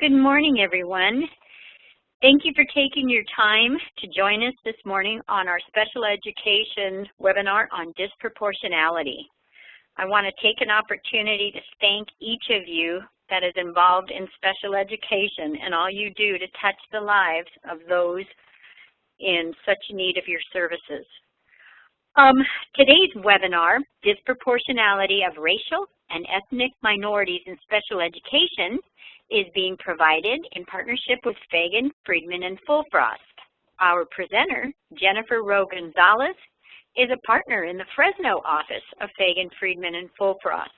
Good morning, everyone. Thank you for taking your time to join us this morning on our special education webinar on disproportionality. I want to take an opportunity to thank each of you that is involved in special education and all you do to touch the lives of those in such need of your services. Today's webinar, Disproportionality of Racial and Ethnic Minorities in Special Education, is being provided in partnership with Fagan, Friedman, and Fullfrost. Our presenter, Jennifer Rowe Gonzalez, is a partner in the Fresno office of Fagan, Friedman, and Fullfrost.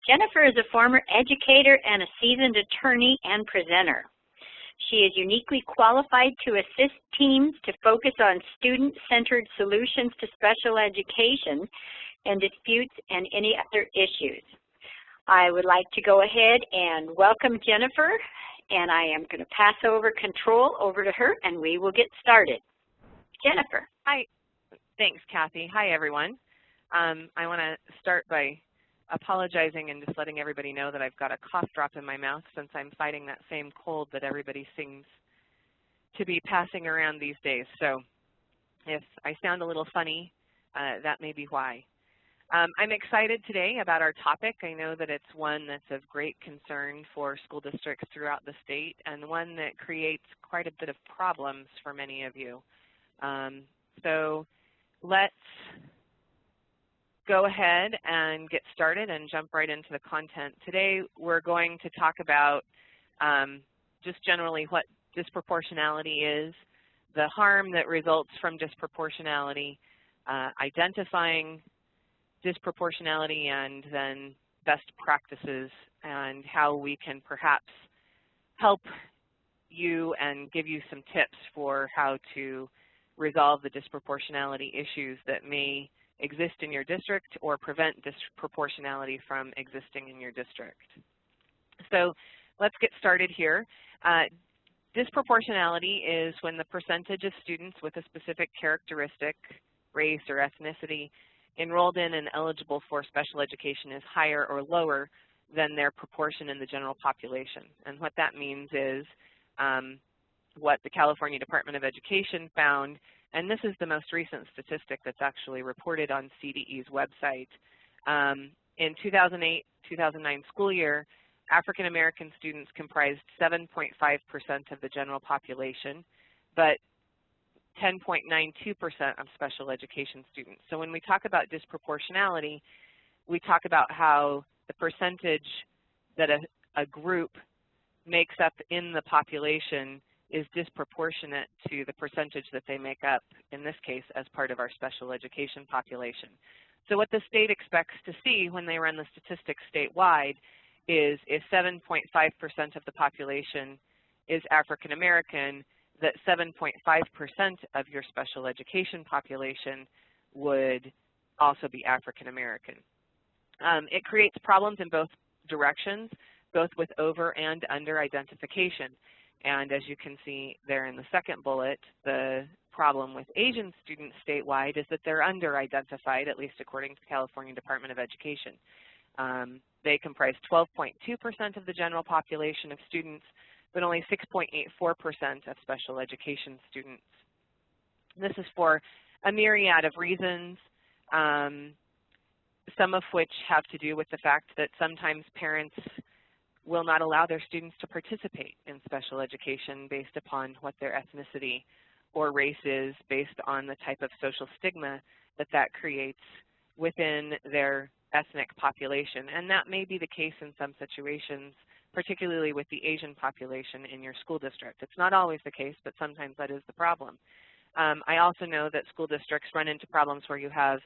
Jennifer is a former educator and a seasoned attorney and presenter. She is uniquely qualified to assist teams to focus on student-centered solutions to special education and disputes and any other issues. I would like to go ahead and welcome Jennifer, and I am going to pass over control over to her, and we will get started. Jennifer. Hi. Thanks, Kathy. Hi, everyone. I want to start by apologizing and just letting everybody know that I've got a cough drop in my mouth since I'm fighting that same cold that everybody seems to be passing around these days. So if I sound a little funny, that may be why. I'm excited today about our topic. I know that it's one that's of great concern for school districts throughout the state and one that creates quite a bit of problems for many of you. So let's go ahead and get started and jump right into the content. Today we're going to talk about just generally what disproportionality is, the harm that results from disproportionality, identifying disproportionality, and then best practices and how we can perhaps help you and give you some tips for how to resolve the disproportionality issues that may exist in your district or prevent disproportionality from existing in your district. So let's get started here. Disproportionality is when the percentage of students with a specific characteristic, race, or ethnicity enrolled in and eligible for special education is higher or lower than their proportion in the general population. And what that means is what the California Department of Education found, and this is the most recent statistic that's actually reported on CDE's website. In 2008-2009 school year, African American students comprised 7.5% of the general population, but 10.92% of special education students. So when we talk about disproportionality, we talk about how the percentage that a group makes up in the population is disproportionate to the percentage that they make up, in this case, as part of our special education population. So what the state expects to see when they run the statistics statewide is if 7.5% of the population is African American, that 7.5% of your special education population would also be African American. It creates problems in both directions, both with over and under identification. And as you can see there in the second bullet, the problem with Asian students statewide is that they're under-identified, at least according to the California Department of Education. They comprise 12.2% of the general population of students, but only 6.84% of special education students. This is for a myriad of reasons, some of which have to do with the fact that sometimes parents will not allow their students to participate in special education based upon what their ethnicity or race is, based on the type of social stigma that that creates within their ethnic population. And that may be the case in some situations, particularly with the Asian population in your school district. It's not always the case, but sometimes that is the problem. I also know that school districts run into problems where you have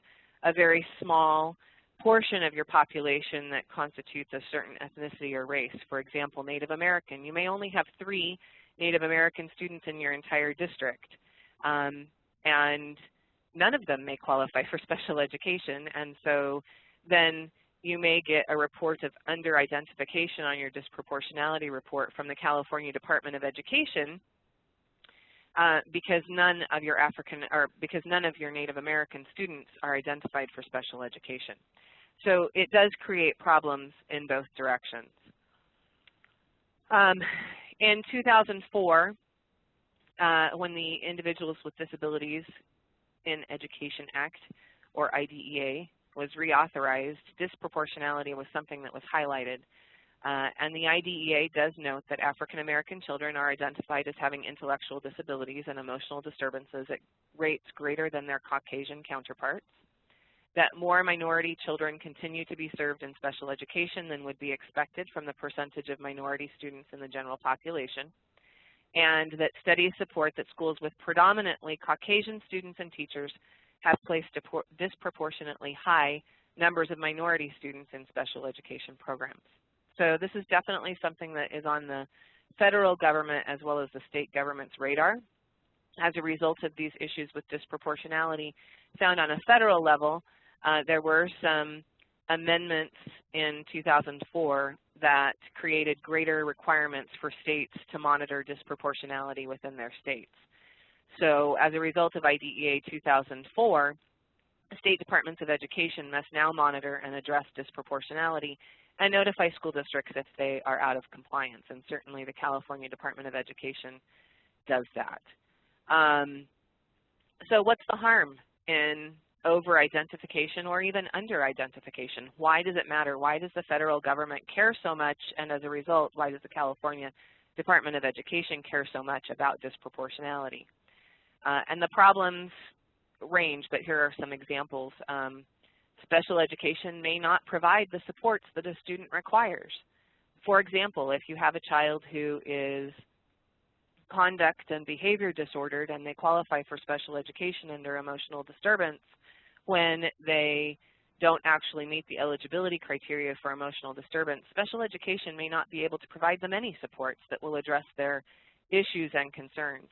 a very small portion of your population that constitutes a certain ethnicity or race. For example, Native American. You may only have 3 Native American students in your entire district, and none of them may qualify for special education, and so then you may get a report of under-identification on your disproportionality report from the California Department of Education because none of your Native American students are identified for special education. So it does create problems in both directions. In 2004, when the Individuals with Disabilities in Education Act, or IDEA, was reauthorized, disproportionality was something that was highlighted. And the IDEA does note that African American children are identified as having intellectual disabilities and emotional disturbances at rates greater than their Caucasian counterparts, that more minority children continue to be served in special education than would be expected from the percentage of minority students in the general population, and that studies support that schools with predominantly Caucasian students and teachers have placed disproportionately high numbers of minority students in special education programs. So this is definitely something that is on the federal government as well as the state government's radar. As a result of these issues with disproportionality found on a federal level, there were some amendments in 2004 that created greater requirements for states to monitor disproportionality within their states. So as a result of IDEA 2004, state departments of education must now monitor and address disproportionality and notify school districts if they are out of compliance. And certainly the California Department of Education does that. So what's the harm in over-identification or even under-identification? Why does it matter? Why does the federal government care so much? And as a result, why does the California Department of Education care so much about disproportionality? And the problems range, but here are some examples. Special education may not provide the supports that a student requires. For example, if you have a child who is conduct and behavior disordered and they qualify for special education under emotional disturbance, when they don't actually meet the eligibility criteria for emotional disturbance, special education may not be able to provide them any supports that will address their issues and concerns.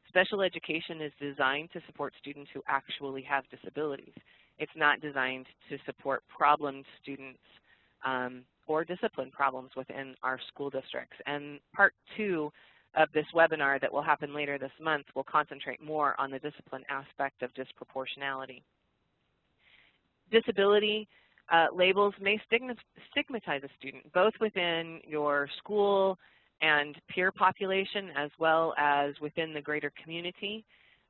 Special education is designed to support students who actually have disabilities. It's not designed to support problem students or discipline problems within our school districts. And part 2 of this webinar that will happen later this month will concentrate more on the discipline aspect of disproportionality. Disability labels may stigmatize a student, both within your school and peer population as well as within the greater community.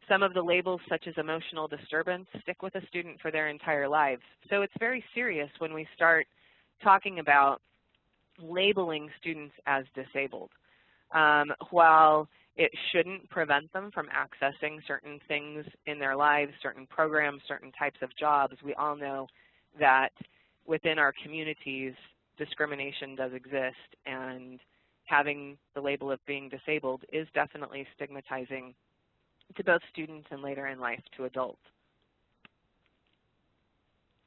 Some of the labels, such as emotional disturbance, stick with a student for their entire lives. So it's very serious when we start talking about labeling students as disabled. While it shouldn't prevent them from accessing certain things in their lives, certain programs, certain types of jobs, we all know that within our communities, discrimination does exist, and having the label of being disabled is definitely stigmatizing to both students and later in life to adults.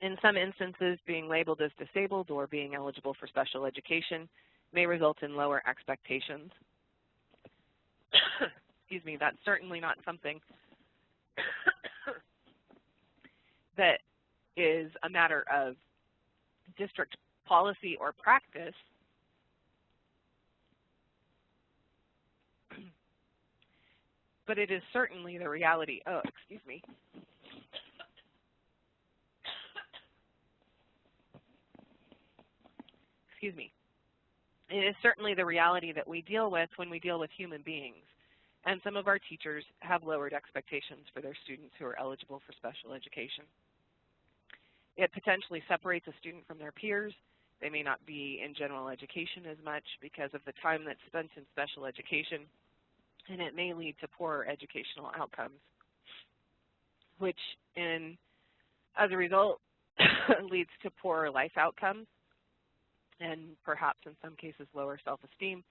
In some instances, being labeled as disabled or being eligible for special education may result in lower expectations. Excuse me, that's certainly not something that is a matter of district policy or practice. But it is certainly the reality. Oh, excuse me. Excuse me. It is certainly the reality that we deal with when we deal with human beings. And some of our teachers have lowered expectations for their students who are eligible for special education. It potentially separates a student from their peers. They may not be in general education as much because of the time that's spent in special education, and it may lead to poorer educational outcomes, which as a result leads to poorer life outcomes and perhaps in some cases lower self-esteem.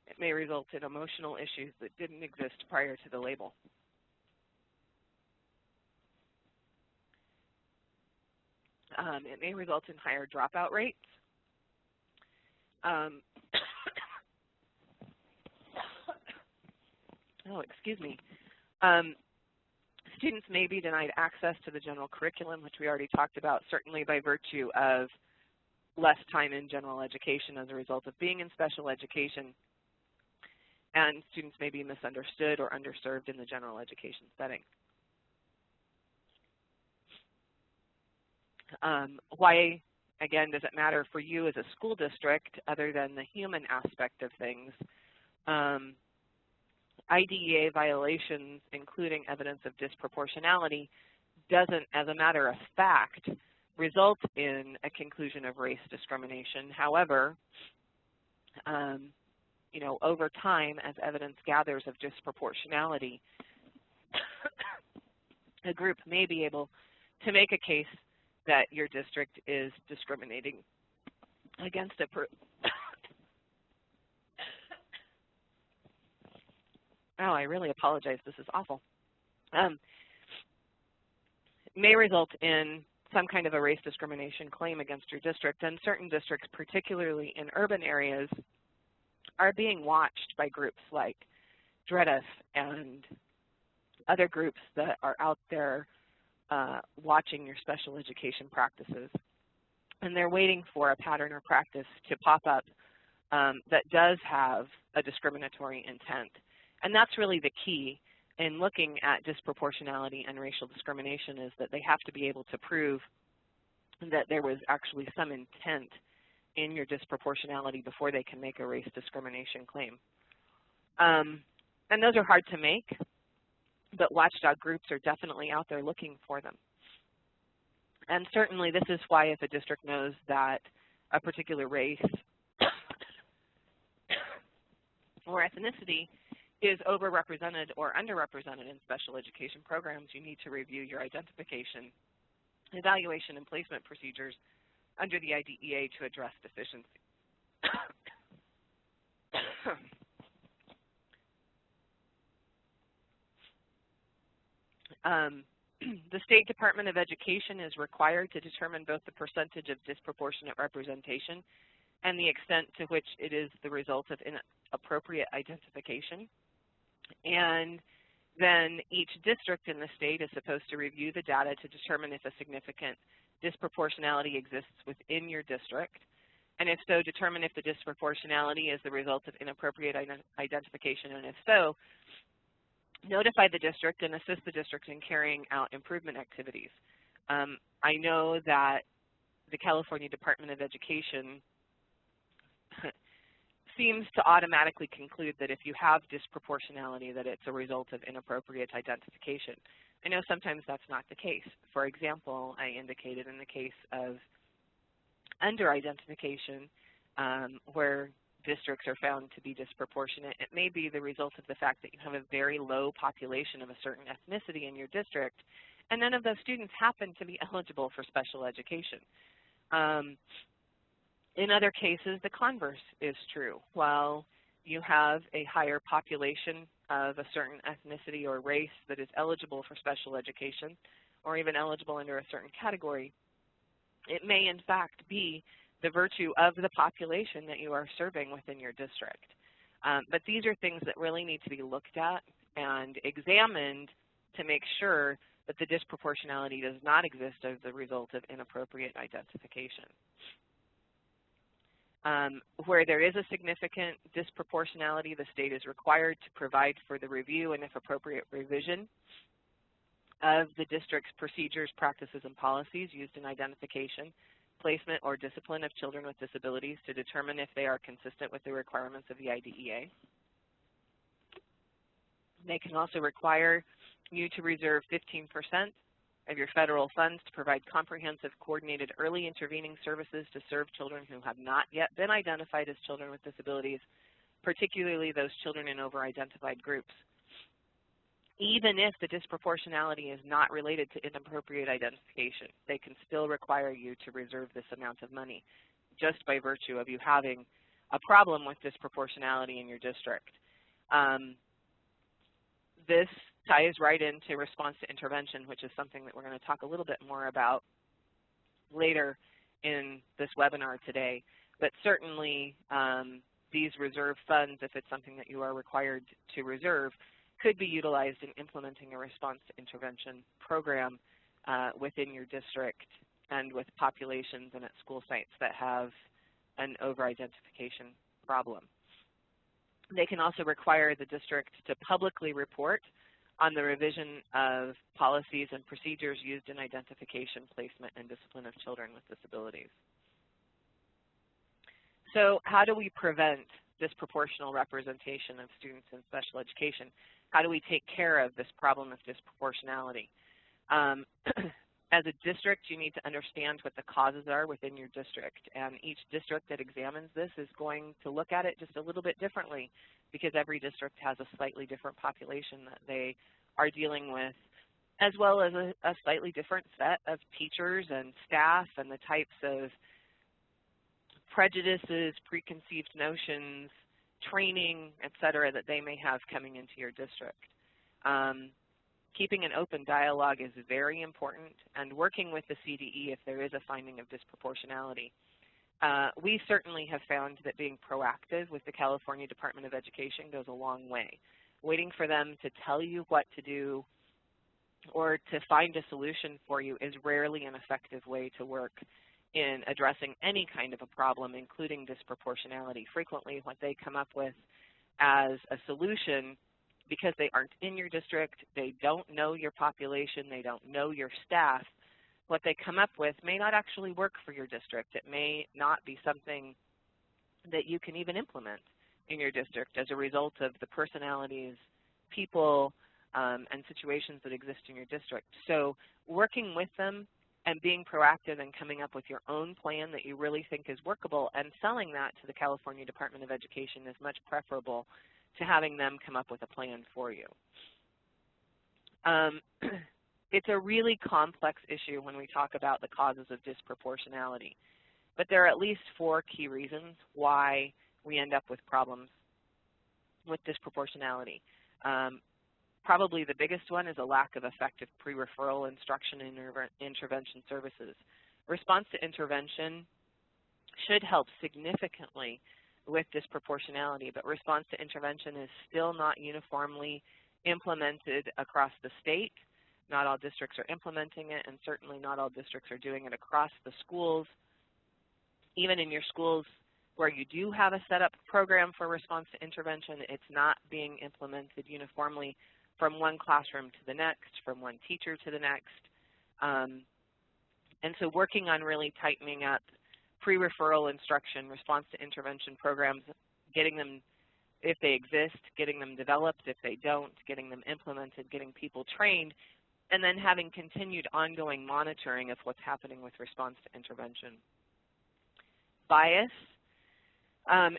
It may result in emotional issues that didn't exist prior to the label. It may result in higher dropout rates. Oh, excuse me. Students may be denied access to the general curriculum, which we already talked about, certainly by virtue of less time in general education as a result of being in special education. And students may be misunderstood or underserved in the general education setting. Why, again, does it matter for you as a school district other than the human aspect of things? IDEA violations, including evidence of disproportionality, doesn't, as a matter of fact, result in a conclusion of race discrimination. However, you know, over time, as evidence gathers of disproportionality, a group may be able to make a case that your district is discriminating against a Oh, I really apologize. This is awful. May result in some kind of a race discrimination claim against your district, and certain districts, particularly in urban areas, are being watched by groups like DREDF and other groups that are out there watching your special education practices. And they're waiting for a pattern or practice to pop up that does have a discriminatory intent. And that's really the key in looking at disproportionality and racial discrimination, is that they have to be able to prove that there was actually some intent in your disproportionality before they can make a race discrimination claim. And those are hard to make, but watchdog groups are definitely out there looking for them. And certainly this is why, if a district knows that a particular race or ethnicity is overrepresented or underrepresented in special education programs, you need to review your identification, evaluation, and placement procedures under the IDEA to address deficiencies. The State Department of Education is required to determine both the percentage of disproportionate representation and the extent to which it is the result of inappropriate identification. And then each district in the state is supposed to review the data to determine if a significant disproportionality exists within your district, and if so, determine if the disproportionality is the result of inappropriate identification, and if so, notify the district and assist the district in carrying out improvement activities. I know that the California Department of Education seems to automatically conclude that if you have disproportionality, that it's a result of inappropriate identification. I know sometimes that's not the case. For example, I indicated in the case of under-identification, where districts are found to be disproportionate, it may be the result of the fact that you have a very low population of a certain ethnicity in your district, and none of those students happen to be eligible for special education. In other cases, the converse is true. While you have a higher population of a certain ethnicity or race that is eligible for special education, or even eligible under a certain category, it may in fact be the virtue of the population that you are serving within your district. But these are things that really need to be looked at and examined to make sure that the disproportionality does not exist as a result of inappropriate identification. Where there is a significant disproportionality, the state is required to provide for the review and, if appropriate, revision of the district's procedures, practices, and policies used in identification, placement, or discipline of children with disabilities to determine if they are consistent with the requirements of the IDEA. They can also require you to reserve 15% of your federal funds to provide comprehensive, coordinated early intervening services to serve children who have not yet been identified as children with disabilities, particularly those children in over-identified groups. Even if the disproportionality is not related to inappropriate identification, they can still require you to reserve this amount of money just by virtue of you having a problem with disproportionality in your district. This ties right into response to intervention, which is something that we're going to talk a little bit more about later in this webinar today. But certainly these reserve funds, if it's something that you are required to reserve, could be utilized in implementing a response to intervention program within your district and with populations and at school sites that have an over-identification problem. They can also require the district to publicly report on the revision of policies and procedures used in identification, placement, and discipline of children with disabilities. So how do we prevent disproportional representation of students in special education. How do we take care of this problem of disproportionality? As a district, you need to understand what the causes are within your district, and each district that examines this is going to look at it just a little bit differently, because every district has a slightly different population that they are dealing with, as well as a slightly different set of teachers and staff and the types of prejudices, preconceived notions, training, et cetera, that they may have coming into your district. Keeping an open dialogue is very important, and working with the CDE if there is a finding of disproportionality. We certainly have found that being proactive with the California Department of Education goes a long way. Waiting for them to tell you what to do or to find a solution for you is rarely an effective way to work in addressing any kind of a problem, including disproportionality. Frequently, what they come up with as a solution, because they aren't in your district, they don't know your population, they don't know your staff, what they come up with may not actually work for your district. It may not be something that you can even implement in your district as a result of the personalities, people, and situations that exist in your district. So working with them and being proactive and coming up with your own plan that you really think is workable and selling that to the California Department of Education is much preferable to having them come up with a plan for you. It's a really complex issue when we talk about the causes of disproportionality, but there are at least 4 key reasons why we end up with problems with disproportionality. Probably the biggest one is a lack of effective pre-referral instruction and intervention services. Response to intervention should help significantly with disproportionality, but response to intervention is still not uniformly implemented across the state. Not all districts are implementing it, and certainly not all districts are doing it across the schools. Even in your schools where you do have a set up program for response to intervention, it's not being implemented uniformly from one classroom to the next, from one teacher to the next. And so working on really tightening up pre-referral instruction, response to intervention programs, getting them, if they exist, getting them developed. If they don't, getting them implemented, getting people trained, and then having continued ongoing monitoring of what's happening with response to intervention. Bias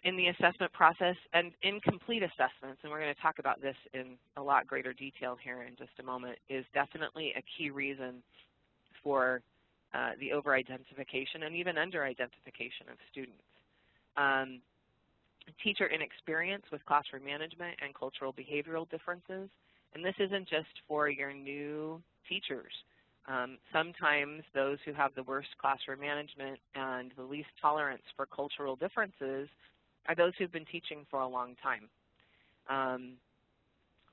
in the assessment process and incomplete assessments, and we're going to talk about this in a lot greater detail here in just a moment, is definitely a key reason for the over-identification and even under-identification of students. Teacher inexperience with classroom management and cultural behavioral differences, and this isn't just for your new teachers. Sometimes those who have the worst classroom management and the least tolerance for cultural differences are those who've been teaching for a long time.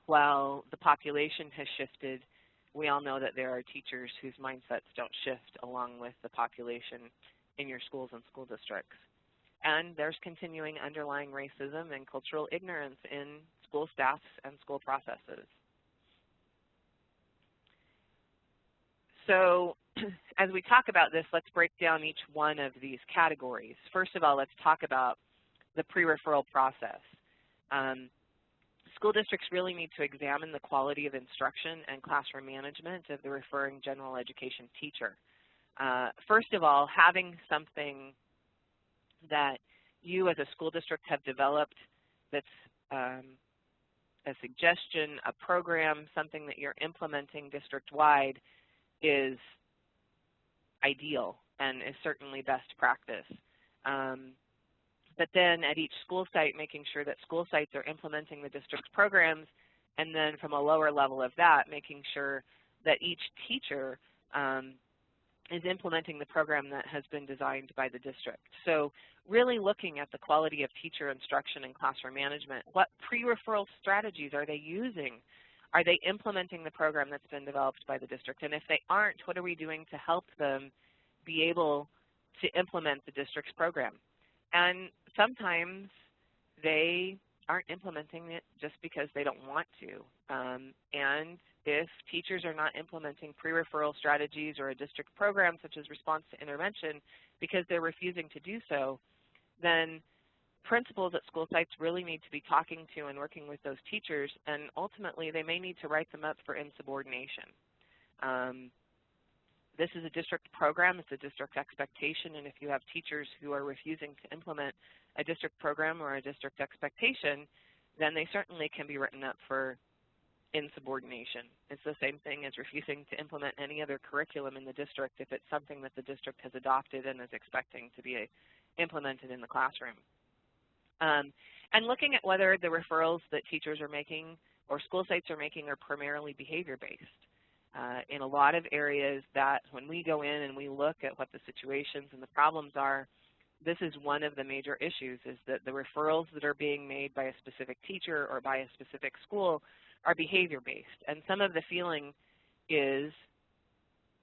While the population has shifted, we all know that there are teachers whose mindsets don't shift along with the population in your schools and school districts. And there's continuing underlying racism and cultural ignorance in school staffs and school processes. So as we talk about this, let's break down each one of these categories. First of all, let's talk about the pre-referral process. School districts really need to examine the quality of instruction and classroom management of the referring general education teacher. First of all, having something that you as a school district have developed that's a suggestion, a program, something that you're implementing district-wide is ideal and is certainly best practice. But then at each school site, making sure that school sites are implementing the district's programs, and then from a lower level of that, making sure that each teacher is implementing the program that has been designed by the district. So really looking at the quality of teacher instruction and classroom management. What pre-referral strategies are they using? Are they implementing the program that's been developed by the district? And if they aren't, what are we doing to help them be able to implement the district's program? And sometimes they aren't implementing it just because they don't want to. And if teachers are not implementing pre-referral strategies or a district program such as response to intervention because they're refusing to do so, then principals at school sites really need to be talking to and working with those teachers, and ultimately they may need to write them up for insubordination. This is a district program, it's a district expectation, and if you have teachers who are refusing to implement a district program or a district expectation, then they certainly can be written up for insubordination. It's the same thing as refusing to implement any other curriculum in the district if it's something that the district has adopted and is expecting to be implemented in the classroom. And looking at whether the referrals that teachers are making or school sites are making are primarily behavior-based. In a lot of areas that when we go in and we look at what the situations and the problems are, this is one of the major issues, is that the referrals that are being made by a specific teacher or by a specific school are behavior-based. And some of the feeling is,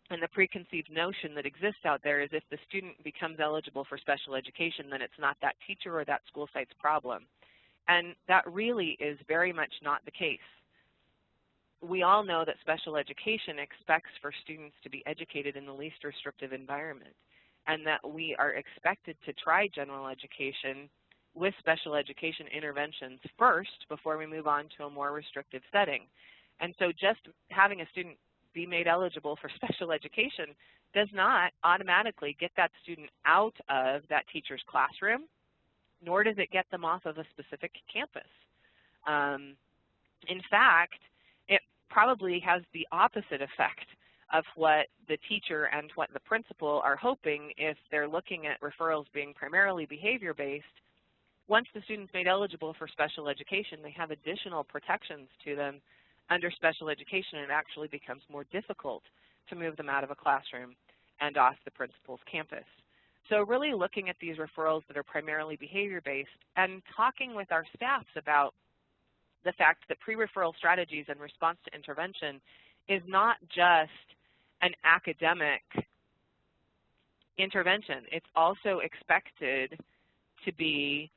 and the preconceived notion that exists out there, is if the student becomes eligible for special education, then it's not that teacher or that school site's problem. And that really is very much not the case. We all know that special education expects for students to be educated in the least restrictive environment, and that we are expected to try general education with special education interventions first before we move on to a more restrictive setting. And so just having a student be made eligible for special education does not automatically get that student out of that teacher's classroom, nor does it get them off of a specific campus. In fact, it probably has the opposite effect of what the teacher and what the principal are hoping if they're looking at referrals being primarily behavior-based. Once the student's made eligible for special education, they have additional protections to them under special education, and it actually becomes more difficult to move them out of a classroom and off the principal's campus. So really looking at these referrals that are primarily behavior-based and talking with our staffs about the fact that pre-referral strategies and response to intervention is not just an academic intervention. It's also expected to be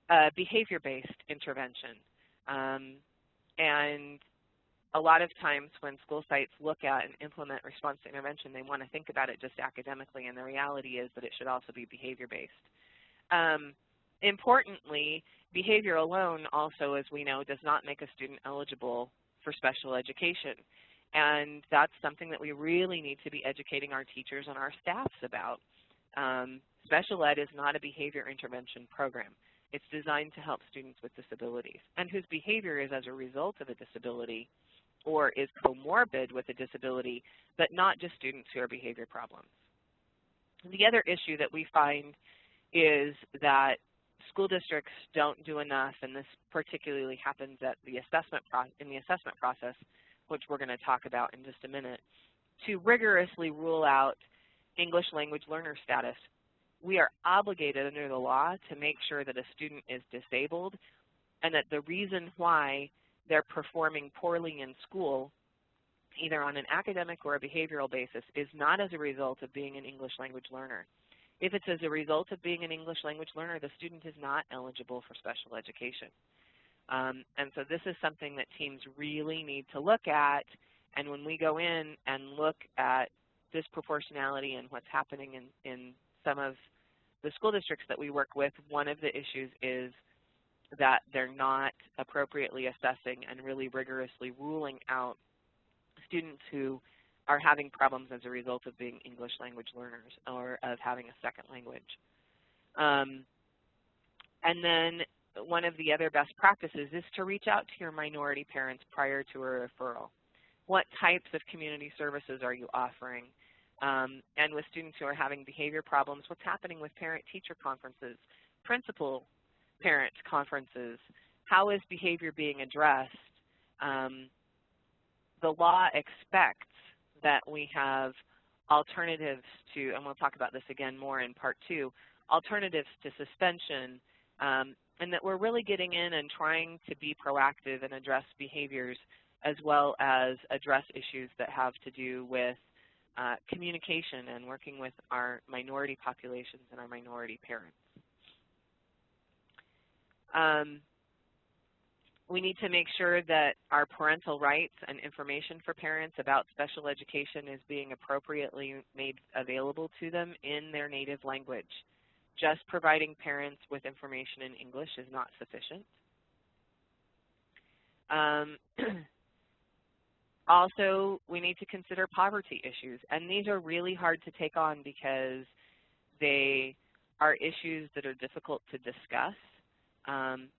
a behavior-based intervention. And a lot of times when school sites look at and implement response to intervention, they want to think about it just academically, and the reality is that it should also be behavior-based. Importantly, behavior alone also, as we know, does not make a student eligible for special education. And that's something that we really need to be educating our teachers and our staffs about. Special ed is not a behavior intervention program. It's designed to help students with disabilities and whose behavior is as a result of a disability or is comorbid with a disability, but not just students who are behavior problems. The other issue that we find is that school districts don't do enough, and this particularly happens at the assessment process, which we're going to talk about in just a minute, to rigorously rule out English language learner status. We are obligated under the law to make sure that a student is disabled and that the reason why they're performing poorly in school, either on an academic or a behavioral basis, is not as a result of being an English language learner. If it's as a result of being an English language learner, the student is not eligible for special education. And so this is something that teams really need to look at, and when we go in and look at disproportionality and what's happening in some of the school districts that we work with, one of the issues is that they're not appropriately assessing and really rigorously ruling out students who are having problems as a result of being English language learners or of having a second language. And then one of the other best practices is to reach out to your minority parents prior to a referral. What types of community services are you offering? And with students who are having behavior problems, what's happening with parent-teacher conferences, principal-parent conferences? How is behavior being addressed? The law expects that we have alternatives to, and we'll talk about this again more in part 2, alternatives to suspension, and that we're really getting in and trying to be proactive and address behaviors as well as address issues that have to do with communication and working with our minority populations and our minority parents. We need to make sure that our parental rights and information for parents about special education is being appropriately made available to them in their native language. just providing parents with information in English is not sufficient. Also, we need to consider poverty issues, and these are really hard to take on because they are issues that are difficult to discuss,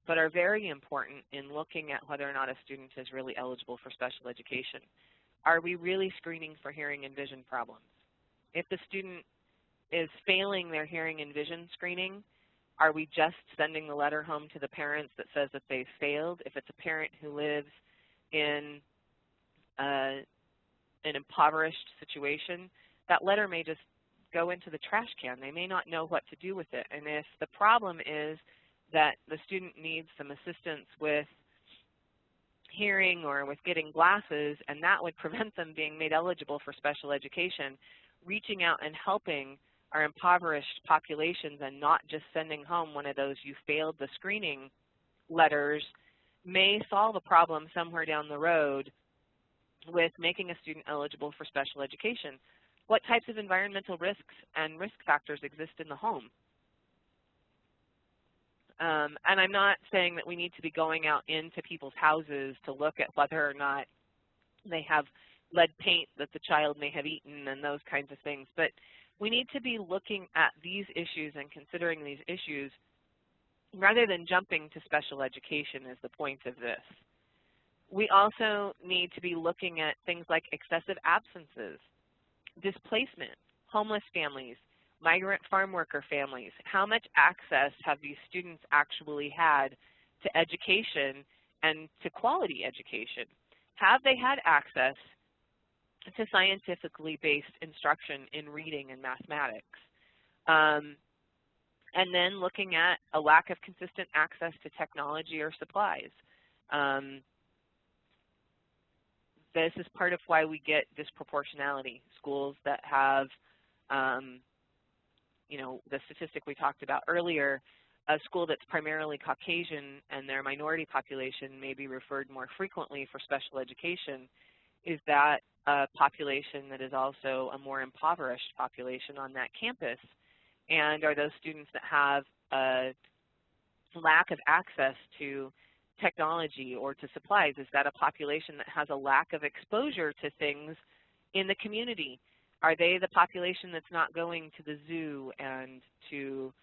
but are very important in looking at whether or not a student is really eligible for special education. Are we really screening for hearing and vision problems? If the student is failing their hearing and vision screening, are we just sending the letter home to the parents that says that they failed? If it's a parent who lives in an impoverished situation, that letter may just go into the trash can. They may not know what to do with it. And if the problem is that the student needs some assistance with hearing or with getting glasses, and that would prevent them being made eligible for special education, reaching out and helping our impoverished populations and not just sending home one of those "you failed the screening" letters may solve a problem somewhere down the road with making a student eligible for special education. What types of environmental risks and risk factors exist in the home? And I'm not saying that we need to be going out into people's houses to look at whether or not they have lead paint that the child may have eaten and those kinds of things, but we need to be looking at these issues and considering these issues rather than jumping to special education is the point of this. We also need to be looking at things like excessive absences, displacement, homeless families, migrant farm worker families. How much access have these students actually had to education and to quality education? Have they had access to scientifically based instruction in reading and mathematics? And then looking at a lack of consistent access to technology or supplies. This is part of why we get disproportionality. Schools that have, you know, the statistic we talked about earlier, a school that's primarily Caucasian and their minority population may be referred more frequently for special education. Is that a population that is also a more impoverished population on that campus? And are those students that have a lack of access to technology or to supplies, is that a population that has a lack of exposure to things in the community? Are they the population that's not going to the zoo and to,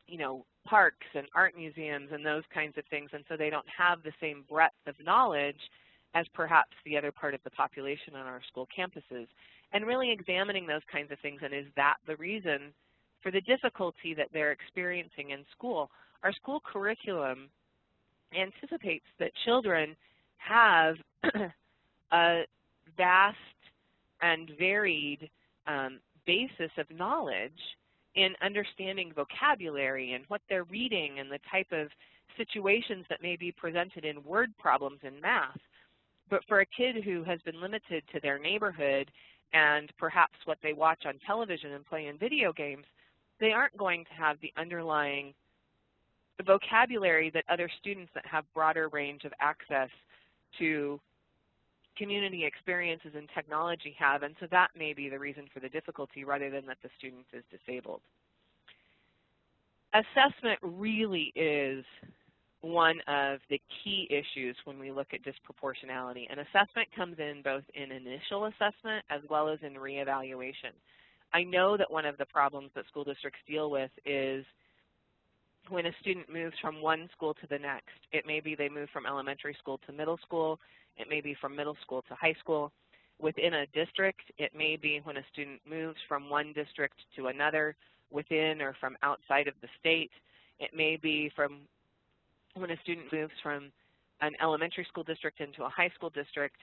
you know, parks and art museums and those kinds of things, and so they don't have the same breadth of knowledge as perhaps the other part of the population on our school campuses? And really examining those kinds of things, and is that the reason for the difficulty that they're experiencing in school? Our school curriculum anticipates that children have a vast and varied basis of knowledge in understanding vocabulary and what they're reading and the type of situations that may be presented in word problems in math. But for a kid who has been limited to their neighborhood and perhaps what they watch on television and play in video games, they aren't going to have the underlying vocabulary that other students that have broader range of access to community experiences and technology have, and so that may be the reason for the difficulty rather than that the student is disabled. Assessment really is one of the key issues when we look at disproportionality, and assessment comes in both in initial assessment as well as in reevaluation. I know that one of the problems that school districts deal with is when a student moves from one school to the next. It may be they move from elementary school to middle school. It may be from middle school to high school. Within a district, it may be when a student moves from one district to another within or from outside of the state. It may be from when a student moves from an elementary school district into a high school district,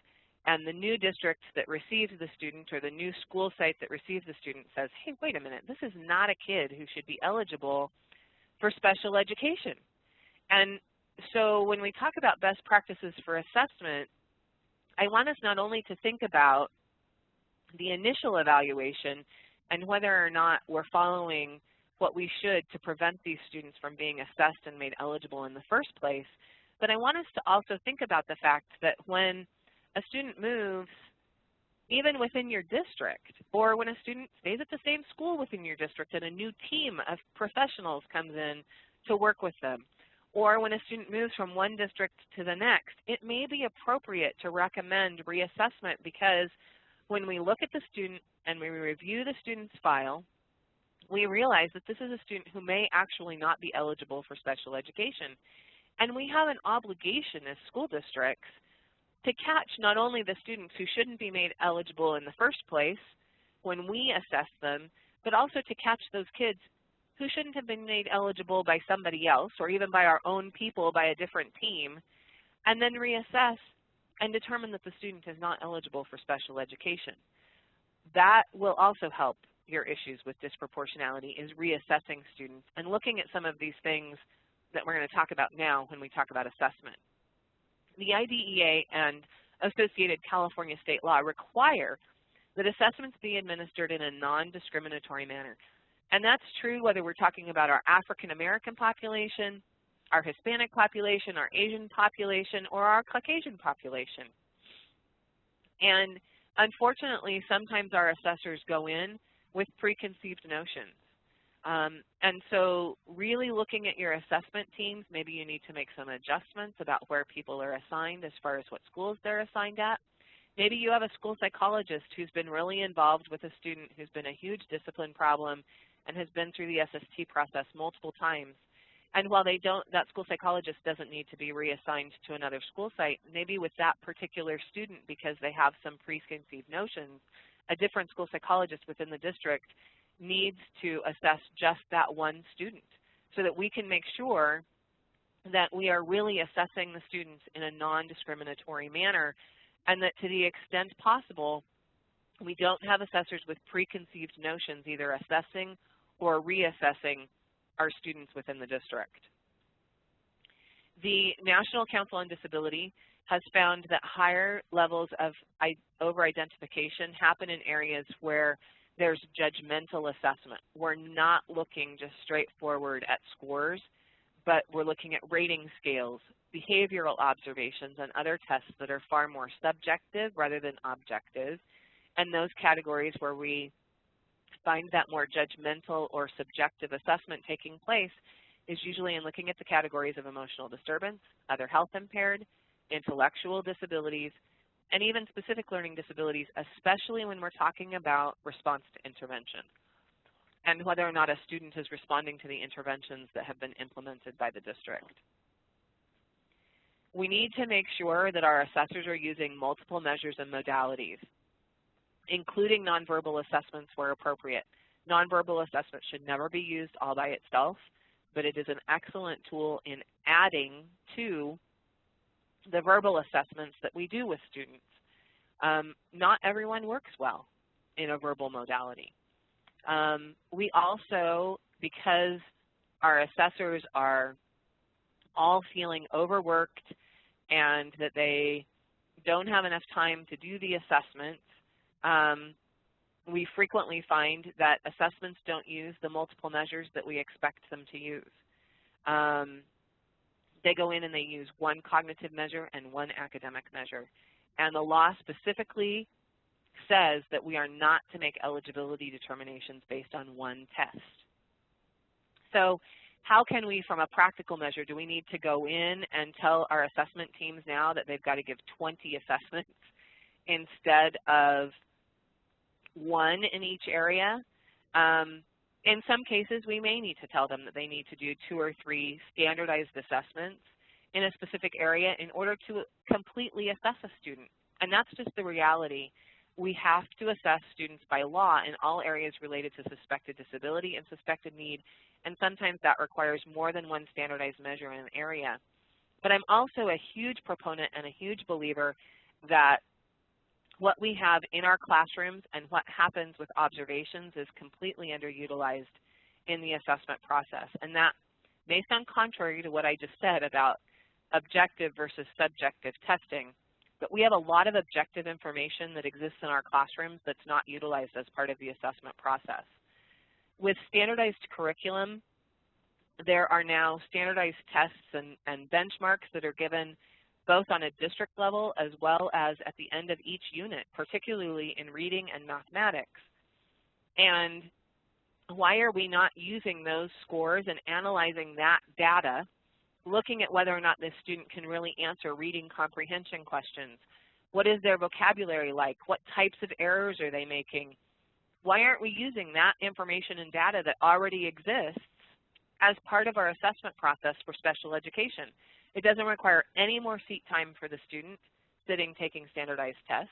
and the new district that receives the student or the new school site that receives the student says, hey, wait a minute, this is not a kid who should be eligible for special education. And so when we talk about best practices for assessment, I want us not only to think about the initial evaluation and whether or not we're following what we should to prevent these students from being assessed and made eligible in the first place, but I want us to also think about the fact that when a student moves even within your district, or when a student stays at the same school within your district and a new team of professionals comes in to work with them, or when a student moves from one district to the next, it may be appropriate to recommend reassessment, because when we look at the student and we review the student's file, we realize that this is a student who may actually not be eligible for special education. And we have an obligation as school districts to catch not only the students who shouldn't be made eligible in the first place when we assess them, but also to catch those kids who shouldn't have been made eligible by somebody else, or even by our own people, by a different team, and then reassess and determine that the student is not eligible for special education. That will also help your issues with disproportionality, is reassessing students and looking at some of these things that we're going to talk about now when we talk about assessment. The IDEA and associated California state law require that assessments be administered in a non-discriminatory manner. And that's true whether we're talking about our African American population, our Hispanic population, our Asian population, or our Caucasian population. And unfortunately, sometimes our assessors go in with preconceived notions. And so really looking at your assessment teams, maybe you need to make some adjustments about where people are assigned as far as what schools they're assigned at. Maybe you have a school psychologist who's been really involved with a student who's been a huge discipline problem and has been through the SST process multiple times. And while that school psychologist doesn't need to be reassigned to another school site, maybe with that particular student, because they have some preconceived notions, a different school psychologist within the district needs to assess just that one student, so that we can make sure that we are really assessing the students in a non-discriminatory manner, and that to the extent possible, we don't have assessors with preconceived notions either assessing or reassessing our students within the district. The National Council on Disability has found that higher levels of over-identification happen in areas where there's judgmental assessment. We're not looking just straightforward at scores, but we're looking at rating scales, behavioral observations, and other tests that are far more subjective rather than objective. And those categories where we find that more judgmental or subjective assessment taking place is usually in looking at the categories of emotional disturbance, other health impaired, intellectual disabilities, and even specific learning disabilities, especially when we're talking about response to intervention and whether or not a student is responding to the interventions that have been implemented by the district. We need to make sure that our assessors are using multiple measures and modalities, including nonverbal assessments where appropriate. Nonverbal assessment should never be used all by itself, but it is an excellent tool in adding to the verbal assessments that we do with students. Not everyone works well in a verbal modality. We also, because our assessors are all feeling overworked and that they don't have enough time to do the assessments, we frequently find that assessments don't use the multiple measures that we expect them to use. They go in and they use one cognitive measure and one academic measure. And the law specifically says that we are not to make eligibility determinations based on one test. So how can we, from a practical measure, do we need to go in and tell our assessment teams now that they've got to give 20 assessments instead of one in each area? In some cases, we may need to tell them that they need to do 2 or 3 standardized assessments in a specific area in order to completely assess a student. And that's just the reality. We have to assess students by law in all areas related to suspected disability and suspected need, and sometimes that requires more than one standardized measure in an area. But I'm also a huge proponent and a huge believer that what we have in our classrooms and what happens with observations is completely underutilized in the assessment process. And that may sound contrary to what I just said about objective versus subjective testing, but we have a lot of objective information that exists in our classrooms that's not utilized as part of the assessment process. With standardized curriculum, there are now standardized tests and benchmarks that are given both on a district level as well as at the end of each unit, particularly in reading and mathematics. And why are we not using those scores and analyzing that data, looking at whether or not this student can really answer reading comprehension questions? What is their vocabulary like? What types of errors are they making? Why aren't we using that information and data that already exists as part of our assessment process for special education? It doesn't require any more seat time for the student sitting taking standardized tests.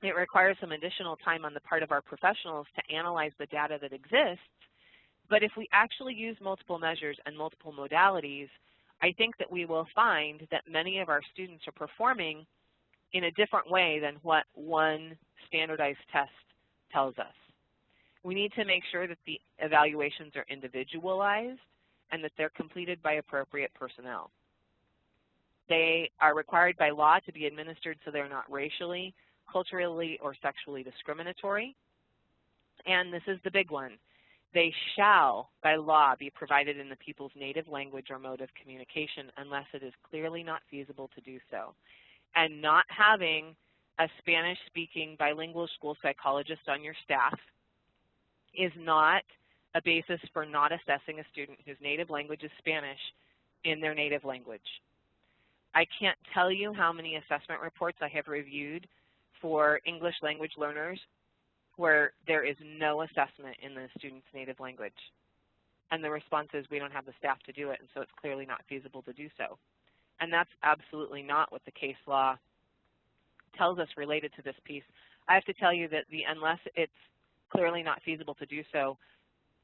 It requires some additional time on the part of our professionals to analyze the data that exists. But if we actually use multiple measures and multiple modalities, I think that we will find that many of our students are performing in a different way than what one standardized test tells us. We need to make sure that the evaluations are individualized and that they're completed by appropriate personnel. They are required by law to be administered so they're not racially, culturally, or sexually discriminatory. And this is the big one. They shall, by law, be provided in the pupil's native language or mode of communication unless it is clearly not feasible to do so. And not having a Spanish-speaking bilingual school psychologist on your staff is not a basis for not assessing a student whose native language is Spanish in their native language. I can't tell you how many assessment reports I have reviewed for English language learners where there is no assessment in the student's native language. And the response is, we don't have the staff to do it, and so it's clearly not feasible to do so. And that's absolutely not what the case law tells us related to this piece. I have to tell you that the unless it's clearly not feasible to do so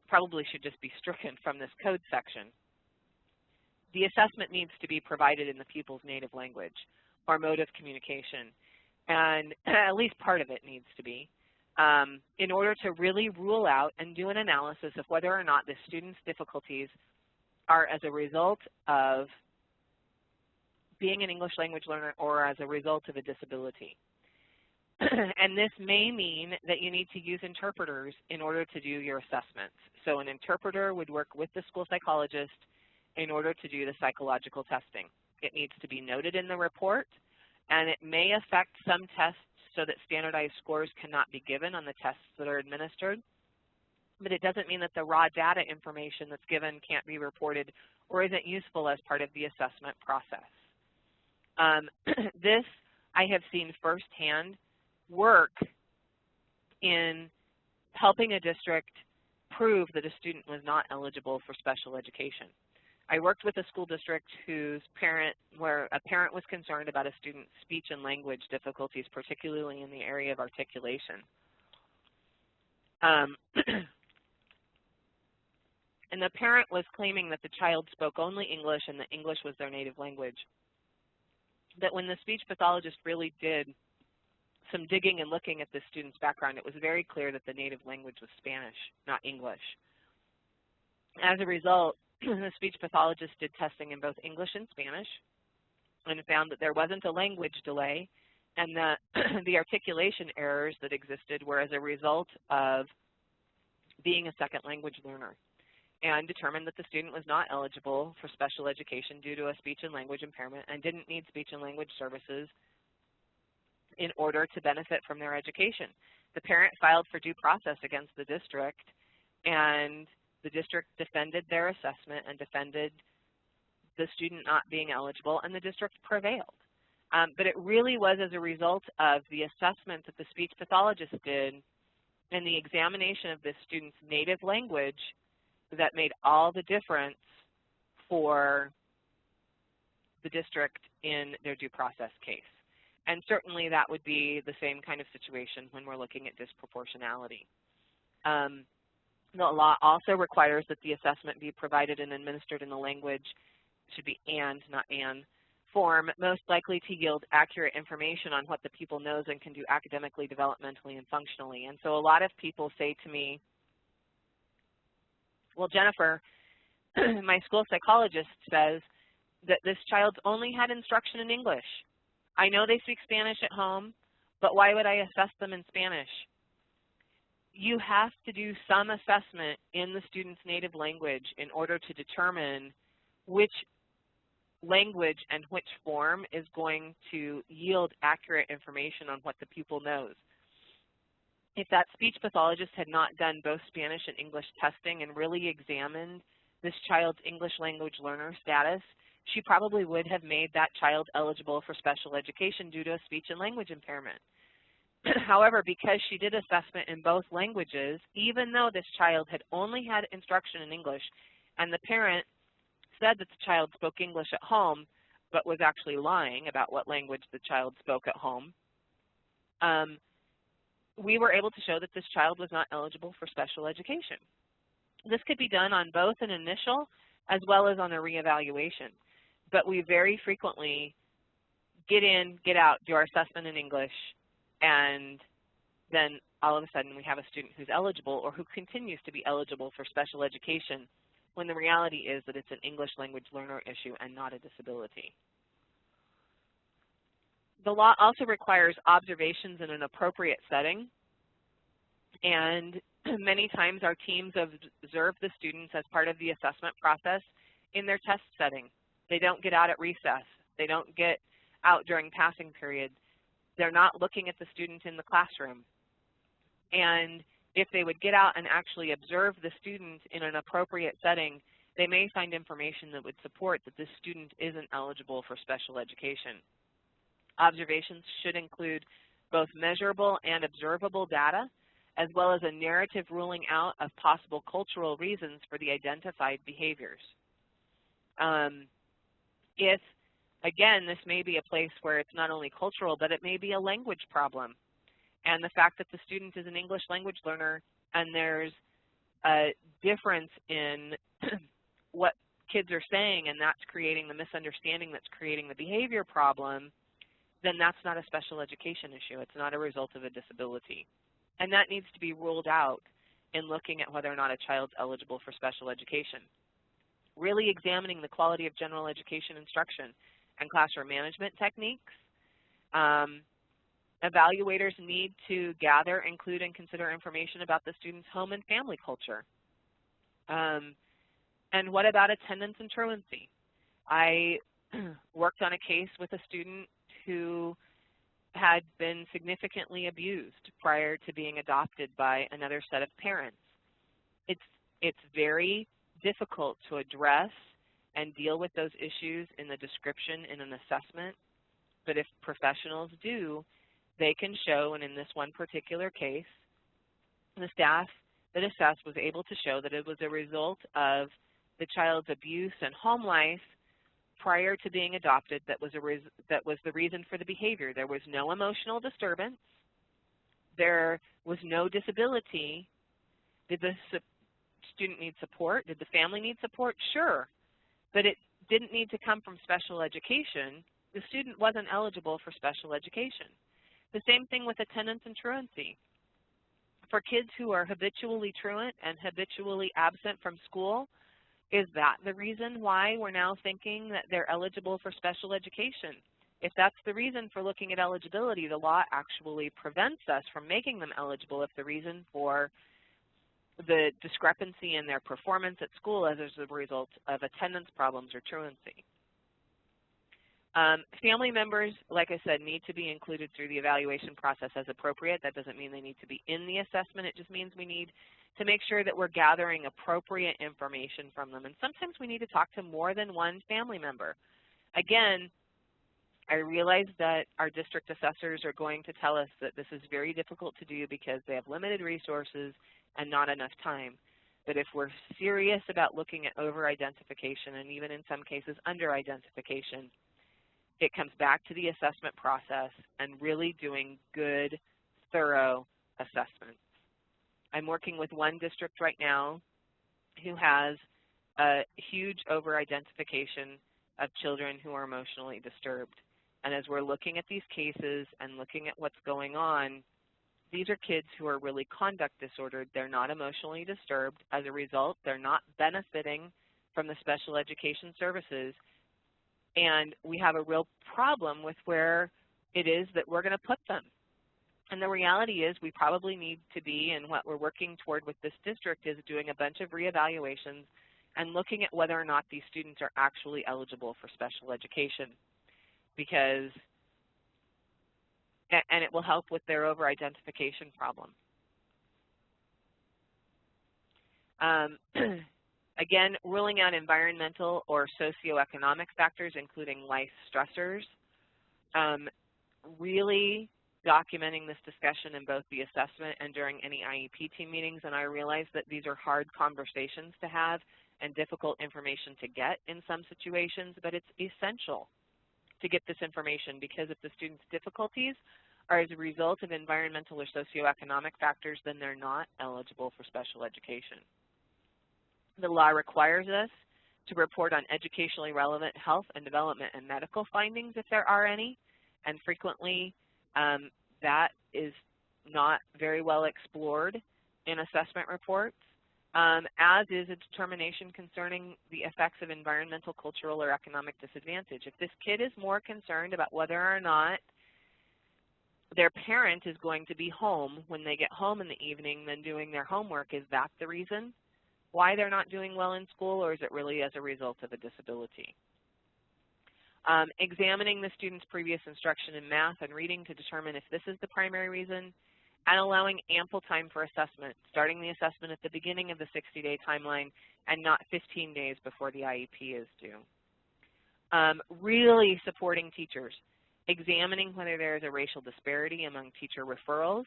probably should just be stricken from this code section. The assessment needs to be provided in the pupil's native language or mode of communication, and at least part of it needs to be, in order to really rule out and do an analysis of whether or not the student's difficulties are as a result of being an English language learner or as a result of a disability. And this may mean that you need to use interpreters in order to do your assessments. So an interpreter would work with the school psychologist in order to do the psychological testing. It needs to be noted in the report, and it may affect some tests so that standardized scores cannot be given on the tests that are administered. But it doesn't mean that the raw data information that's given can't be reported or isn't useful as part of the assessment process. This I have seen firsthand work in helping a district prove that a student was not eligible for special education. I worked with a school district where a parent was concerned about a student's speech and language difficulties, particularly in the area of articulation. And the parent was claiming that the child spoke only English and that English was their native language. That when the speech pathologist really did some digging and looking at the student's background, it was very clear that the native language was Spanish, not English. As a result, the speech pathologist did testing in both English and Spanish and found that there wasn't a language delay, and that the articulation errors that existed were as a result of being a second language learner, and determined that the student was not eligible for special education due to a speech and language impairment and didn't need speech and language services in order to benefit from their education. The parent filed for due process against the district, and the district defended their assessment and defended the student not being eligible, and the district prevailed. But it really was as a result of the assessment that the speech pathologist did and the examination of this student's native language that made all the difference for the district in their due process case. And certainly that would be the same kind of situation when we're looking at disproportionality. The law also requires that the assessment be provided and administered in the language, should be and, not an, form, most likely to yield accurate information on what the pupil knows and can do academically, developmentally, and functionally. And so a lot of people say to me, well, Jennifer, my school psychologist says that this child's only had instruction in English. I know they speak Spanish at home, but why would I assess them in Spanish? You have to do some assessment in the student's native language in order to determine which language and which form is going to yield accurate information on what the pupil knows. If that speech pathologist had not done both Spanish and English testing and really examined this child's English language learner status, she probably would have made that child eligible for special education due to a speech and language impairment. However, because she did assessment in both languages, even though this child had only had instruction in English and the parent said that the child spoke English at home but was actually lying about what language the child spoke at home, we were able to show that this child was not eligible for special education. This could be done on both an initial as well as on a reevaluation, but we very frequently get in, get out, do our assessment in English, and then all of a sudden we have a student who's eligible or who continues to be eligible for special education when the reality is that it's an English language learner issue and not a disability. The law also requires observations in an appropriate setting, and many times our teams observe the students as part of the assessment process in their test setting. They don't get out at recess. They don't get out during passing periods. They're not looking at the student in the classroom. And if they would get out and actually observe the student in an appropriate setting, they may find information that would support that this student isn't eligible for special education. Observations should include both measurable and observable data, as well as a narrative ruling out of possible cultural reasons for the identified behaviors. If, again, this may be a place where it's not only cultural, but it may be a language problem. And the fact that the student is an English language learner and there's a difference in what kids are saying and that's creating the misunderstanding that's creating the behavior problem, then that's not a special education issue. It's not a result of a disability. And that needs to be ruled out in looking at whether or not a child's eligible for special education. Really examining the quality of general education instruction and classroom management techniques. Evaluators need to gather, include, and consider information about the student's home and family culture. And what about attendance and truancy? I worked on a case with a student who had been significantly abused prior to being adopted by another set of parents. It's very difficult to address and deal with those issues in the description in an assessment, but if professionals do, they can show, and in this one particular case, the staff that assessed was able to show that it was a result of the child's abuse and home life prior to being adopted that was the reason for the behavior. There was no emotional disturbance. There was no disability. Did the student need support? Did the family need support? Sure, but it didn't need to come from special education. The student wasn't eligible for special education. The same thing with attendance and truancy. For kids who are habitually truant and habitually absent from school, is that the reason why we're now thinking that they're eligible for special education? If that's the reason for looking at eligibility, the law actually prevents us from making them eligible if the reason for the discrepancy in their performance at school as a result of attendance problems or truancy. Family members, like I said, need to be included through the evaluation process as appropriate. That doesn't mean they need to be in the assessment. It just means we need to make sure that we're gathering appropriate information from them. And sometimes we need to talk to more than one family member. Again, I realize that our district assessors are going to tell us that this is very difficult to do because they have limited resources and not enough time. But if we're serious about looking at over-identification and even in some cases under-identification, it comes back to the assessment process and really doing good, thorough assessments. I'm working with one district right now who has a huge over-identification of children who are emotionally disturbed. And as we're looking at these cases and looking at what's going on, these are kids who are really conduct disordered. They're not emotionally disturbed. As a result, they're not benefiting from the special education services. And we have a real problem with where it is that we're going to put them. And the reality is we probably need to be, and what we're working toward with this district is doing a bunch of reevaluations and looking at whether or not these students are actually eligible for special education, because, and it will help with their over-identification problem. Again, ruling out environmental or socioeconomic factors, including life stressors, really documenting this discussion in both the assessment and during any IEP team meetings. And I realize that these are hard conversations to have and difficult information to get in some situations, but it's essential to get this information, because if the student's difficulties are as a result of environmental or socioeconomic factors, then they're not eligible for special education. The law requires us to report on educationally relevant health and development and medical findings if there are any, and frequently that is not very well explored in assessment reports, as is a determination concerning the effects of environmental, cultural, or economic disadvantage. If this kid is more concerned about whether or not their parent is going to be home when they get home in the evening than doing their homework, is that the reason why they're not doing well in school, or is it really as a result of a disability? Examining the student's previous instruction in math and reading to determine if this is the primary reason, and allowing ample time for assessment, starting the assessment at the beginning of the 60-day timeline and not 15 days before the IEP is due. Really supporting teachers, examining whether there is a racial disparity among teacher referrals.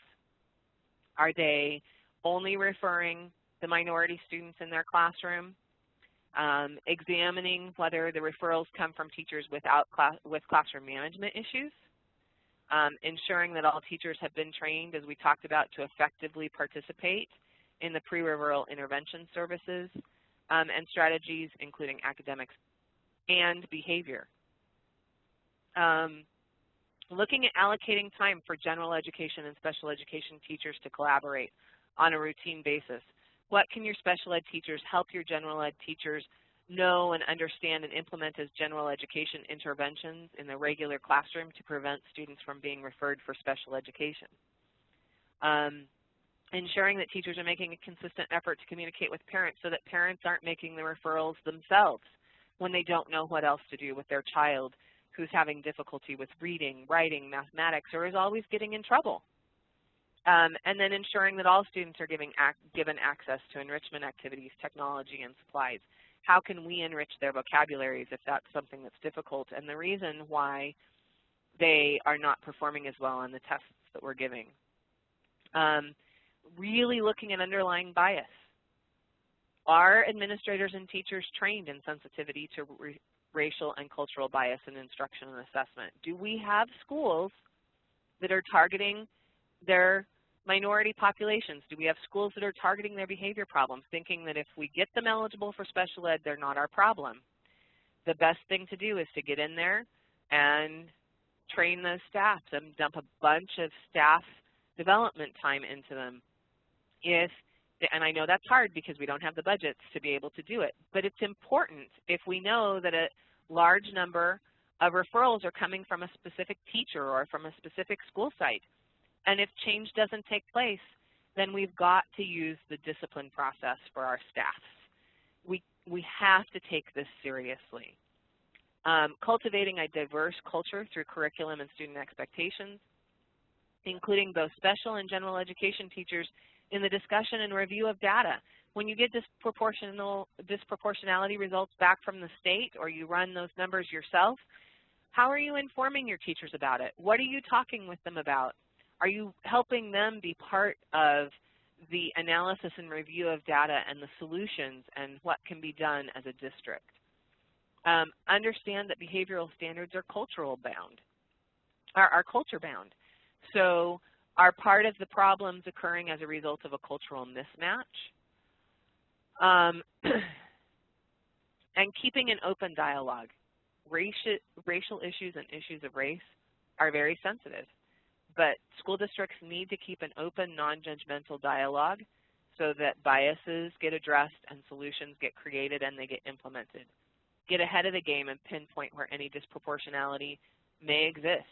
Are they only referring the minority students in their classroom? Examining whether the referrals come from teachers with classroom management issues. Ensuring that all teachers have been trained, as we talked about, to effectively participate in the pre-referral intervention services and strategies, including academics and behavior. Looking at allocating time for general education and special education teachers to collaborate on a routine basis. What can your special ed teachers help your general ed teachers know and understand and implement as general education interventions in the regular classroom to prevent students from being referred for special education? Ensuring that teachers are making a consistent effort to communicate with parents so that parents aren't making the referrals themselves when they don't know what else to do with their child who's having difficulty with reading, writing, mathematics, or is always getting in trouble. And then ensuring that all students are given access to enrichment activities, technology, and supplies. How can we enrich their vocabularies if that's something that's difficult, and the reason why they are not performing as well on the tests that we're giving. Really looking at underlying bias. Are administrators and teachers trained in sensitivity to racial and cultural bias in instruction and assessment? Do we have schools that are targeting their minority populations? Do we have schools that are targeting their behavior problems, thinking that if we get them eligible for special ed, they're not our problem? The best thing to do is to get in there and train those staff and dump a bunch of staff development time into them. And I know that's hard because we don't have the budgets to be able to do it, but it's important if we know that a large number of referrals are coming from a specific teacher or from a specific school site. And if change doesn't take place, then we've got to use the discipline process for our staff. We have to take this seriously. Cultivating a diverse culture through curriculum and student expectations, including both special and general education teachers in the discussion and review of data. When you get disproportionality results back from the state, or you run those numbers yourself, how are you informing your teachers about it? What are you talking with them about? Are you helping them be part of the analysis and review of data and the solutions and what can be done as a district? Understand that behavioral standards are culture bound. So are part of the problems occurring as a result of a cultural mismatch? And keeping an open dialogue. Racial issues and issues of race are very sensitive, but school districts need to keep an open, non-judgmental dialogue so that biases get addressed and solutions get created and they get implemented. Get ahead of the game and pinpoint where any disproportionality may exist.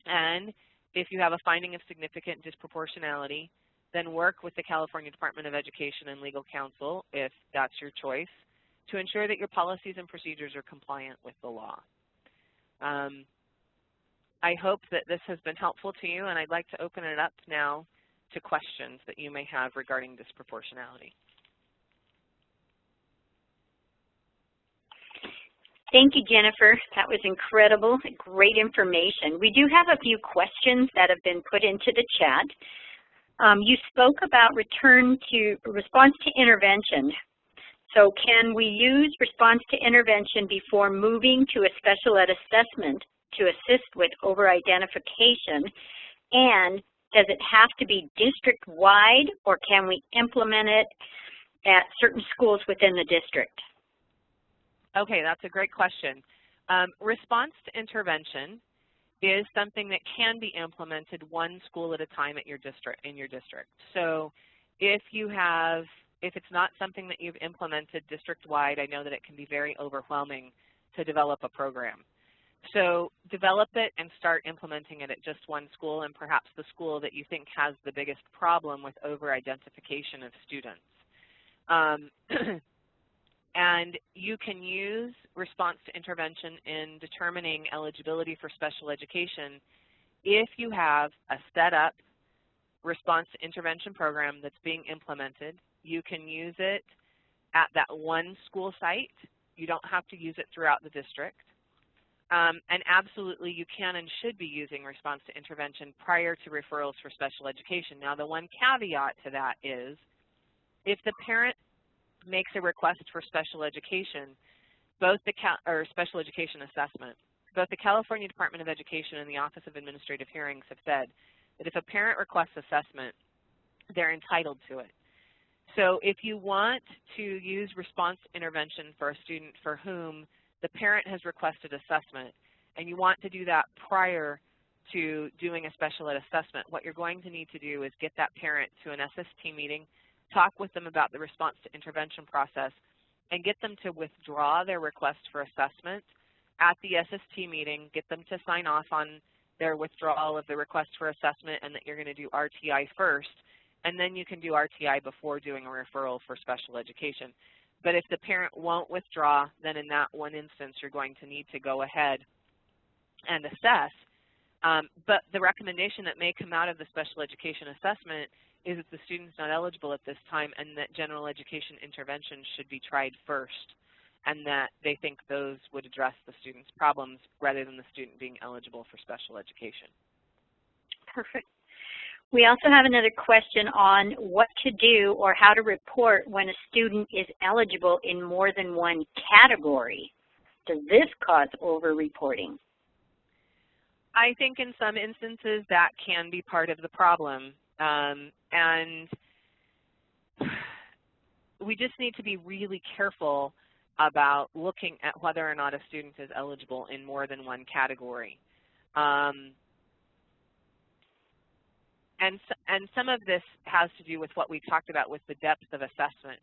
And if you have a finding of significant disproportionality, then work with the California Department of Education and legal counsel, if that's your choice, to ensure that your policies and procedures are compliant with the law. I hope that this has been helpful to you, and I'd like to open it up now to questions that you may have regarding disproportionality. Thank you, Jennifer. That was incredible, great information. We do have a few questions that have been put into the chat. You spoke about response to intervention. So can we use response to intervention before moving to a special ed assessment to assist with over-identification? And does it have to be district-wide, or can we implement it at certain schools within the district? Okay, that's a great question. Response to intervention is something that can be implemented one school at a time at your district, in your district. So if it's not something that you've implemented district-wide, I know that it can be very overwhelming to develop a program. So develop it and start implementing it at just one school, and perhaps the school that you think has the biggest problem with over-identification of students. And you can use response to intervention in determining eligibility for special education if you have a set-up response to intervention program that's being implemented. You can use it at that one school site. You don't have to use it throughout the district. And absolutely, you can and should be using response to intervention prior to referrals for special education. Now, the one caveat to that is if the parent makes a request for special education, special education assessment, both the California Department of Education and the Office of Administrative Hearings have said that if a parent requests assessment, they're entitled to it. So if you want to use response intervention for a student for whom the parent has requested assessment, and you want to do that prior to doing a special ed assessment, what you're going to need to do is get that parent to an SST meeting, talk with them about the response to intervention process, and get them to withdraw their request for assessment at the SST meeting, get them to sign off on their withdrawal of the request for assessment and that you're going to do RTI first, and then you can do RTI before doing a referral for special education. But if the parent won't withdraw, then in that one instance, you're going to need to go ahead and assess. But the recommendation that may come out of the special education assessment is that the student's not eligible at this time and that general education intervention should be tried first, and that they think those would address the student's problems rather than the student being eligible for special education. Perfect. We also have another question on what to do or how to report when a student is eligible in more than one category. Does this cause over-reporting? I think in some instances that can be part of the problem. And we just need to be really careful about looking at whether or not a student is eligible in more than one category. And some of this has to do with what we talked about with the depth of assessment,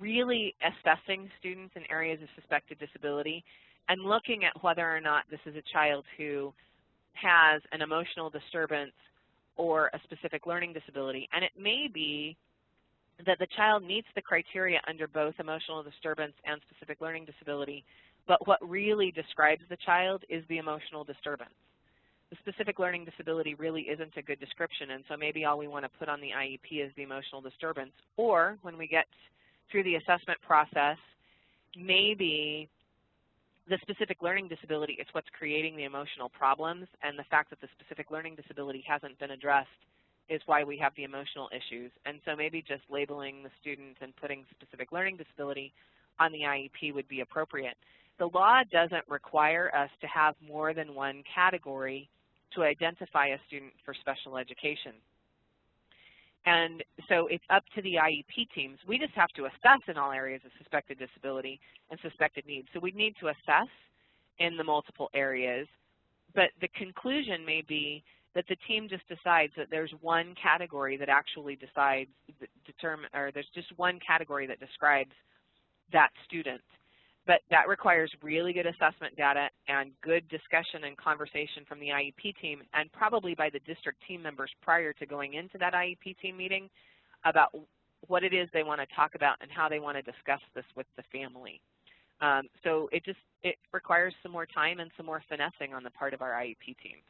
really assessing students in areas of suspected disability and looking at whether or not this is a child who has an emotional disturbance or a specific learning disability. And it may be that the child meets the criteria under both emotional disturbance and specific learning disability, but what really describes the child is the emotional disturbance. The specific learning disability really isn't a good description, and so maybe all we want to put on the IEP is the emotional disturbance. Or when we get through the assessment process, maybe the specific learning disability is what's creating the emotional problems, and the fact that the specific learning disability hasn't been addressed is why we have the emotional issues. And so maybe just labeling the student and putting specific learning disability on the IEP would be appropriate. The law doesn't require us to have more than one category to identify a student for special education. And so it's up to the IEP teams. We just have to assess in all areas of suspected disability and suspected needs. So we need to assess in the multiple areas, but the conclusion may be that the team just decides that there's one category that actually there's just one category that describes that student. But that requires really good assessment data and good discussion and conversation from the IEP team, and probably by the district team members prior to going into that IEP team meeting about what it is they want to talk about and how they want to discuss this with the family. So it requires some more time and some more finessing on the part of our IEP teams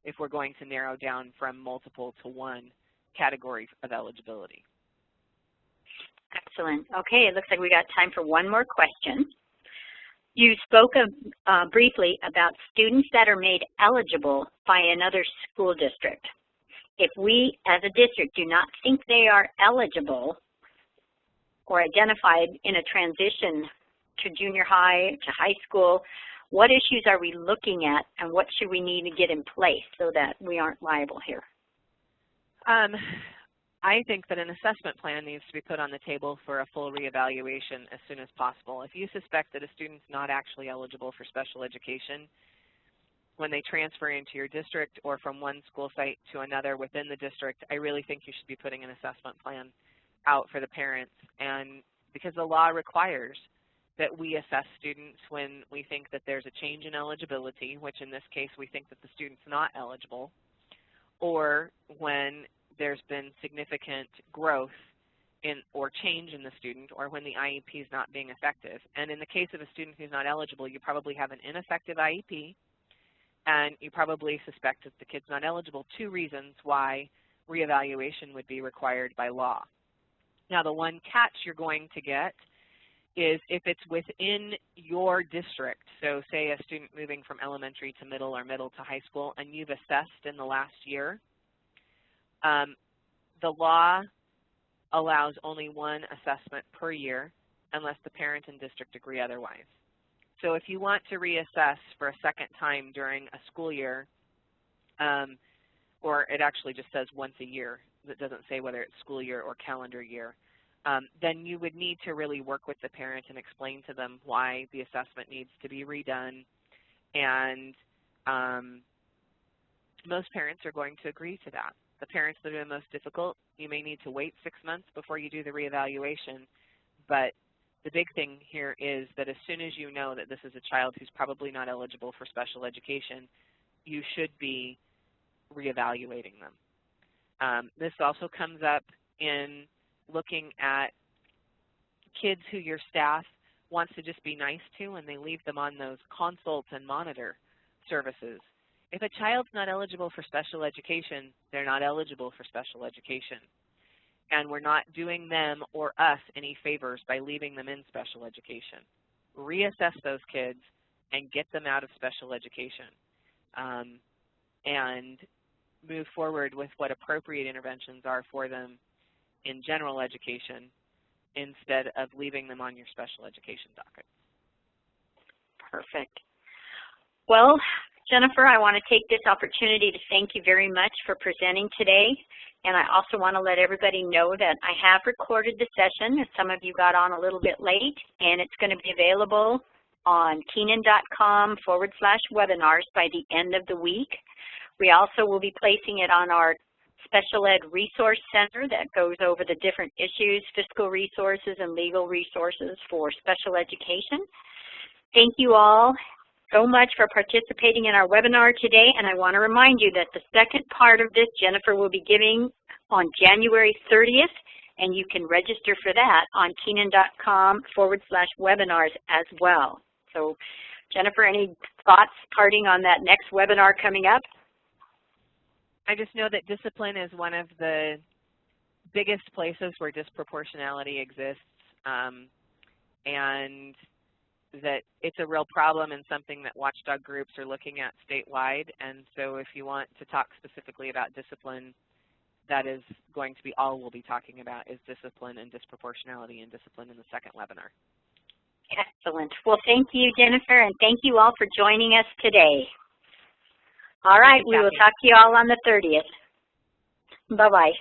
if we're going to narrow down from multiple to one category of eligibility. Excellent. Okay, it looks like we got time for one more question. You spoke briefly about students that are made eligible by another school district. If we, as a district, do not think they are eligible or identified in a transition to junior high, to high school, what issues are we looking at and what should we need to get in place so that we aren't liable here? I think that an assessment plan needs to be put on the table for a full reevaluation as soon as possible. If you suspect that a student's not actually eligible for special education when they transfer into your district or from one school site to another within the district, I really think you should be putting an assessment plan out for the parents. And because the law requires that we assess students when we think that there's a change in eligibility, which in this case we think that the student's not eligible, or when there's been significant growth or change in the student, or when the IEP is not being effective. And in the case of a student who's not eligible, you probably have an ineffective IEP, and you probably suspect that the kid's not eligible. Two reasons why reevaluation would be required by law. Now, the one catch you're going to get is if it's within your district, so say a student moving from elementary to middle or middle to high school, and you've assessed in the last year, the law allows only one assessment per year unless the parent and district agree otherwise. So if you want to reassess for a second time during a school year, or it actually just says once a year, it doesn't say whether it's school year or calendar year, then you would need to really work with the parent and explain to them why the assessment needs to be redone. And most parents are going to agree to that. The parents that are the most difficult, you may need to wait 6 months before you do the reevaluation. But the big thing here is that as soon as you know that this is a child who's probably not eligible for special education, you should be reevaluating them. This also comes up in looking at kids who your staff wants to just be nice to, and they leave them on those consult and monitor services. If a child's not eligible for special education, they're not eligible for special education. And we're not doing them or us any favors by leaving them in special education. Reassess those kids and get them out of special education. And move forward with what appropriate interventions are for them in general education instead of leaving them on your special education docket. Perfect. Well, Jennifer, I want to take this opportunity to thank you very much for presenting today. And I also want to let everybody know that I have recorded the session, as some of you got on a little bit late, and it's going to be available on Keenan.com/webinars by the end of the week. We also will be placing it on our Special Ed Resource Center that goes over the different issues, fiscal resources, and legal resources for special education. Thank you all so much for participating in our webinar today, and I want to remind you that the second part of this Jennifer will be giving on January 30th, and you can register for that on Keenan.com/webinars as well. So, Jennifer, any thoughts parting on that next webinar coming up? I just know that discipline is one of the biggest places where disproportionality exists, and that it's a real problem and something that watchdog groups are looking at statewide. And so if you want to talk specifically about discipline, that is going to be all we'll be talking about, is discipline and disproportionality and discipline in the second webinar. Excellent. Well, thank you, Jennifer, and thank you all for joining us today. All right, we will talk to you all on the 30th. Bye-bye.